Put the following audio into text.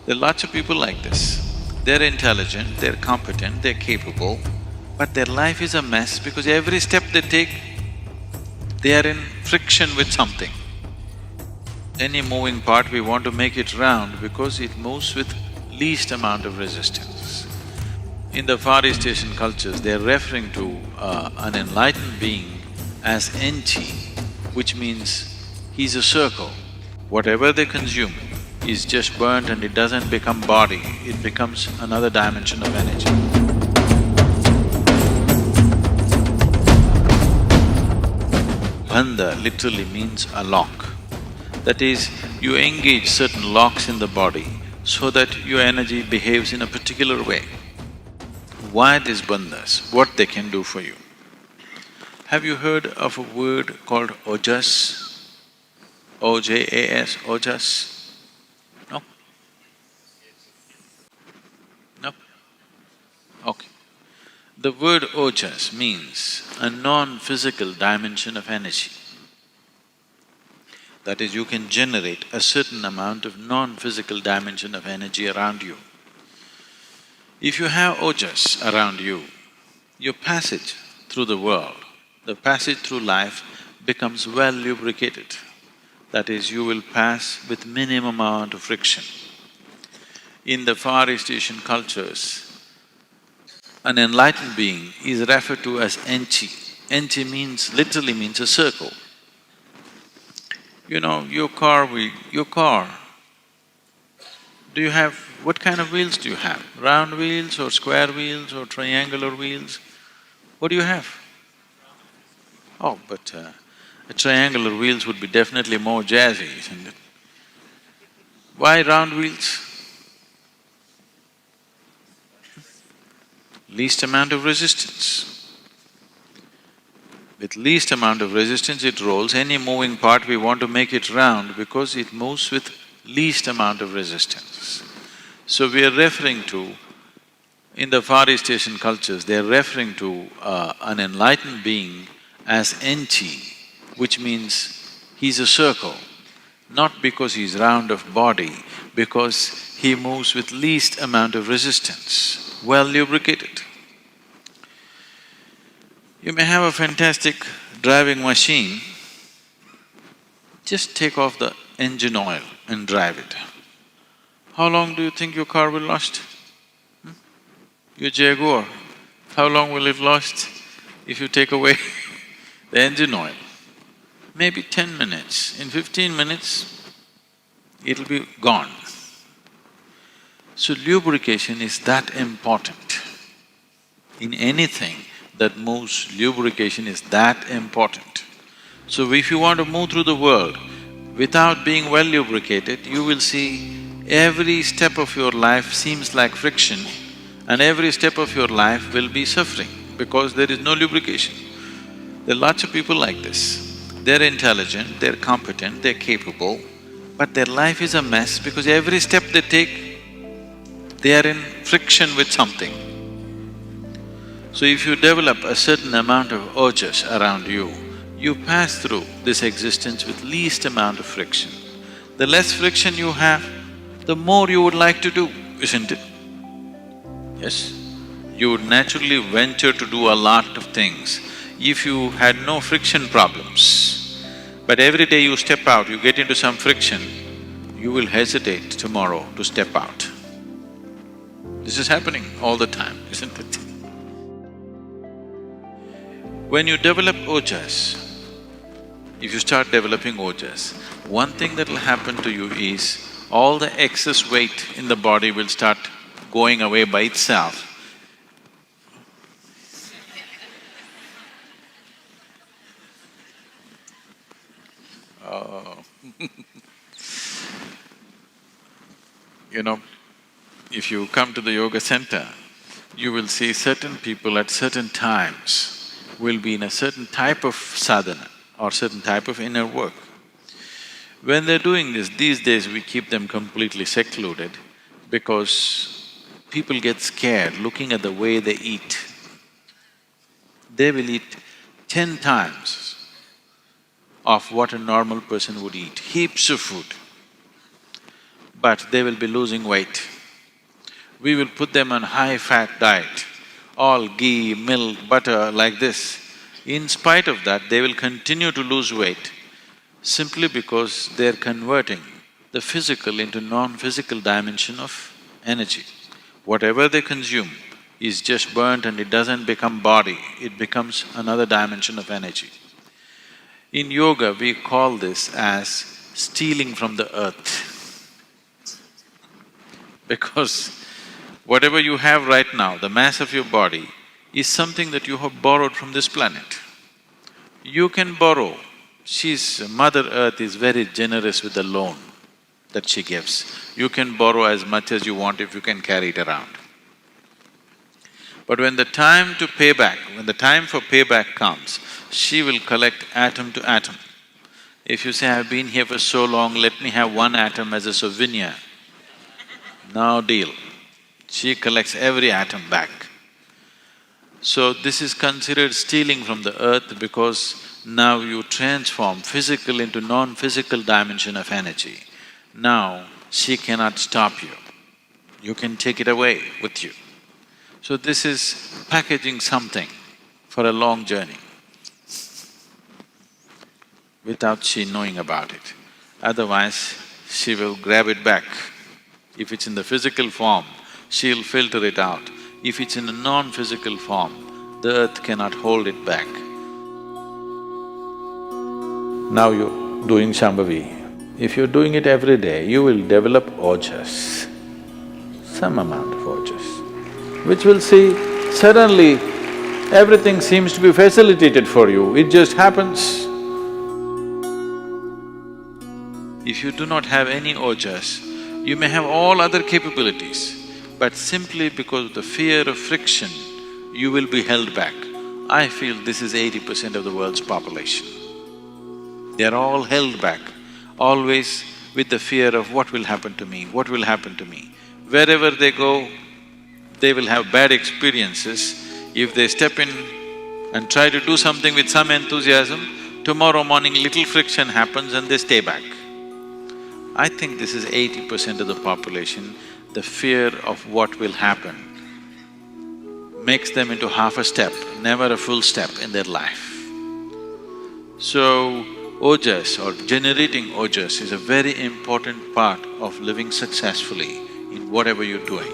There are lots of people like this. They're intelligent, they're competent, they're capable, but their life is a mess because every step they take, they are in friction with something. Any moving part, we want to make it round because it moves with least amount of resistance. In the Far East Asian cultures, they're referring to an enlightened being as Enchi, which means he's a circle. Whatever they consume is just burnt and it doesn't become body, it becomes another dimension of energy. Bandha literally means a lock. That is, you engage certain locks in the body so that your energy behaves in a particular way. Why these bandhas? What they can do for you? Have you heard of a word called Ojas? O-J-A-S, Ojas? No? No? Okay. The word Ojas means a non-physical dimension of energy. That is, you can generate a certain amount of non-physical dimension of energy around you. If you have Ojas around you, your passage through the world, the passage through life becomes well lubricated. That is, you will pass with minimum amount of friction. In the Far East Asian cultures, an enlightened being is referred to as Enchi. Enchi literally means a circle. You know, your car, do you have… what kind of wheels do you have? Round wheels or square wheels or triangular wheels? What do you have? Oh, but triangular wheels would be definitely more jazzy, isn't it? Why round wheels? Least amount of resistance. With least amount of resistance it rolls. Any moving part, we want to make it round because it moves with least amount of resistance. So we are referring to… in the Far East Asian cultures, they are referring to an enlightened being as Enchi, which means he's a circle, not because he's round of body, because he moves with least amount of resistance, well lubricated. You may have a fantastic driving machine, just take off the engine oil and drive it. How long do you think your car will last? Your Jaguar, how long will it last if you take away the engine oil? Maybe 10 minutes. In 15 minutes, it'll be gone. So lubrication is that important. In anything that moves, lubrication is that important. So if you want to move through the world without being well lubricated, you will see every step of your life seems like friction and every step of your life will be suffering because there is no lubrication. There are lots of people like this. They're intelligent, they're competent, they're capable, but their life is a mess because every step they take, they are in friction with something. So if you develop a certain amount of ojas around you, you pass through this existence with least amount of friction. The less friction you have, the more you would like to do, isn't it? Yes? You would naturally venture to do a lot of things if you had no friction problems. But every day you step out, you get into some friction, you will hesitate tomorrow to step out. This is happening all the time, isn't it? When you develop ojas, if you start developing ojas, one thing that'll happen to you is all the excess weight in the body will start going away by itself. Oh. You know, if you come to the yoga center, you will see certain people at certain times will be in a certain type of sadhana or certain type of inner work. When they're doing this, these days we keep them completely secluded because people get scared looking at the way they eat. They will eat 10 times of what a normal person would eat, heaps of food. but they will be losing weight. We will put them on high-fat diet, all ghee, milk, butter, like this. In spite of that, they will continue to lose weight simply because they're converting the physical into non-physical dimension of energy. Whatever they consume is just burnt and it doesn't become body, it becomes another dimension of energy. In yoga, we call this as stealing from the earth. Because whatever you have right now, the mass of your body, is something that you have borrowed from this planet. You can borrow. Mother Earth is very generous with the loan that she gives. You can borrow as much as you want if you can carry it around. But when the time for payback comes, she will collect atom to atom. If you say, I've been here for so long, let me have one atom as a souvenir, no deal. She collects every atom back. So this is considered stealing from the earth because now you transform physical into non-physical dimension of energy. Now she cannot stop you. You can take it away with you. So this is packaging something for a long journey without she knowing about it. Otherwise, she will grab it back. If it's in the physical form, she'll filter it out. If it's in a non-physical form, the earth cannot hold it back. Now you're doing Shambhavi. If you're doing it every day, you will develop Ojas, some amount of Ojas, which will see suddenly everything seems to be facilitated for you, it just happens. If you do not have any Ojas, you may have all other capabilities, but simply because of the fear of friction, you will be held back. I feel this is 80% of the world's population. They're all held back, always with the fear of what will happen to me, what will happen to me. Wherever they go, they will have bad experiences. If they step in and try to do something with some enthusiasm, tomorrow morning little friction happens and they stay back. I think this is 80% of the population. The fear of what will happen makes them into half a step, never a full step in their life. So, Ojas or generating Ojas is a very important part of living successfully in whatever you're doing.